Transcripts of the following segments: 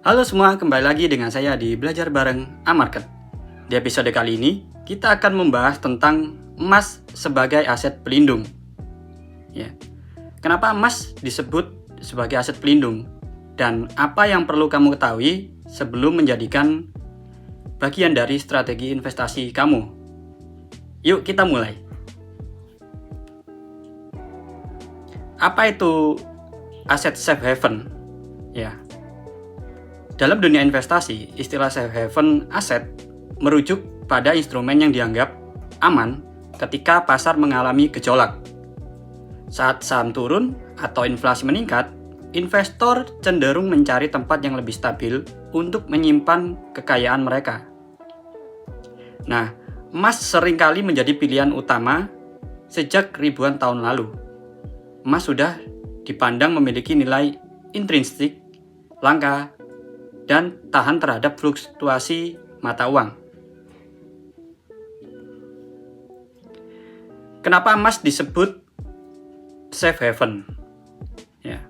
Halo semua, kembali lagi dengan saya di Belajar Bareng Amarket. Di episode kali ini, kita akan membahas tentang emas sebagai aset pelindung. Ya. Kenapa emas disebut sebagai aset pelindung? Dan apa yang perlu kamu ketahui sebelum menjadikan bagian dari strategi investasi kamu? Yuk kita mulai. Apa itu aset safe haven? Ya. Dalam dunia investasi, istilah safe haven aset merujuk pada instrumen yang dianggap aman ketika pasar mengalami gejolak. Saat saham turun atau inflasi meningkat, investor cenderung mencari tempat yang lebih stabil untuk menyimpan kekayaan mereka. Nah, emas seringkali menjadi pilihan utama sejak ribuan tahun lalu. Emas sudah dipandang memiliki nilai intrinsik, langka, dan tahan terhadap fluktuasi mata uang. Kenapa emas disebut safe haven? Ya.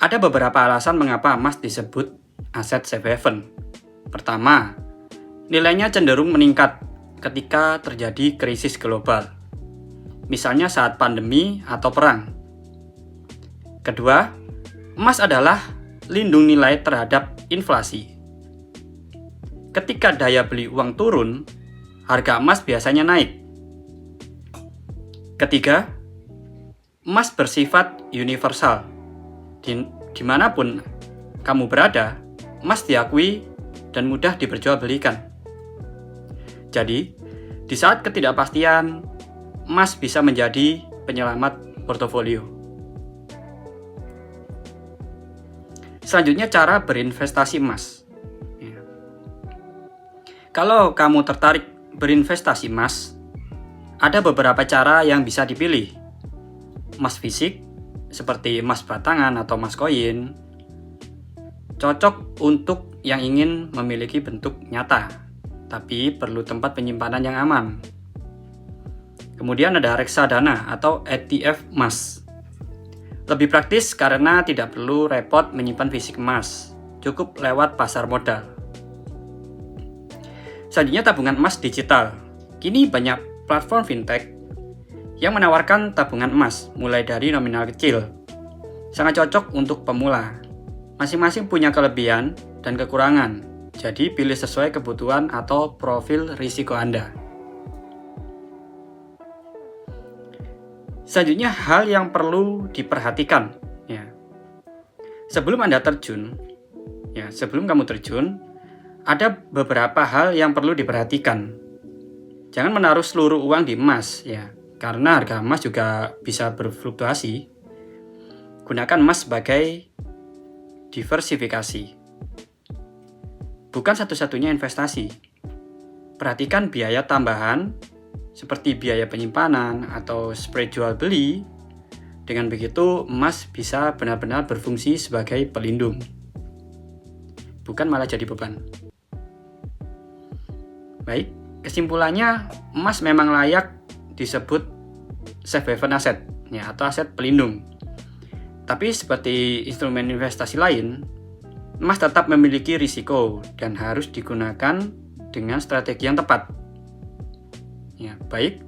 Ada beberapa alasan mengapa emas disebut aset safe haven. Pertama, nilainya cenderung meningkat ketika terjadi krisis global, misalnya saat pandemi atau perang. Kedua, emas adalah lindung nilai terhadap inflasi. Ketika daya beli uang turun, harga emas biasanya naik. Ketiga, emas bersifat universal. Dimanapun kamu berada, emas diakui dan mudah diperjualbelikan. Jadi, di saat ketidakpastian, emas bisa menjadi penyelamat portofolio. Selanjutnya, cara berinvestasi emas. Ya. Kalau kamu tertarik berinvestasi emas, ada beberapa cara yang bisa dipilih. Emas fisik, seperti emas batangan atau emas koin, cocok untuk yang ingin memiliki bentuk nyata, tapi perlu tempat penyimpanan yang aman. Kemudian ada reksadana atau ETF emas. Lebih praktis karena tidak perlu repot menyimpan fisik emas, cukup lewat pasar modal. Selanjutnya tabungan emas digital. Kini banyak platform fintech yang menawarkan tabungan emas mulai dari nominal kecil. Sangat cocok untuk pemula. Masing-masing punya kelebihan dan kekurangan, jadi pilih sesuai kebutuhan atau profil risiko Anda. Selanjutnya, hal yang perlu diperhatikan. Ya. Sebelum kamu terjun, ada beberapa hal yang perlu diperhatikan. Jangan menaruh seluruh uang di emas, ya, karena harga emas juga bisa berfluktuasi. Gunakan emas sebagai diversifikasi, bukan satu-satunya investasi. Perhatikan biaya tambahan seperti biaya penyimpanan atau spread jual beli. Dengan begitu, emas bisa benar-benar berfungsi sebagai pelindung, bukan malah jadi beban. Baik, kesimpulannya, emas memang layak disebut safe haven asset, ya, atau aset pelindung. Tapi seperti instrumen investasi lain, emas tetap memiliki risiko dan harus digunakan dengan strategi yang tepat. Ya, baik,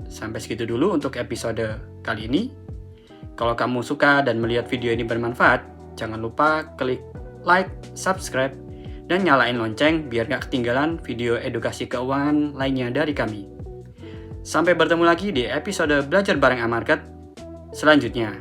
sampai segitu dulu untuk episode kali ini. Kalau kamu suka dan melihat video ini bermanfaat, jangan lupa klik like, subscribe, dan nyalain lonceng biar gak ketinggalan video edukasi keuangan lainnya dari kami. Sampai bertemu lagi di episode Belajar Bareng Amarket selanjutnya.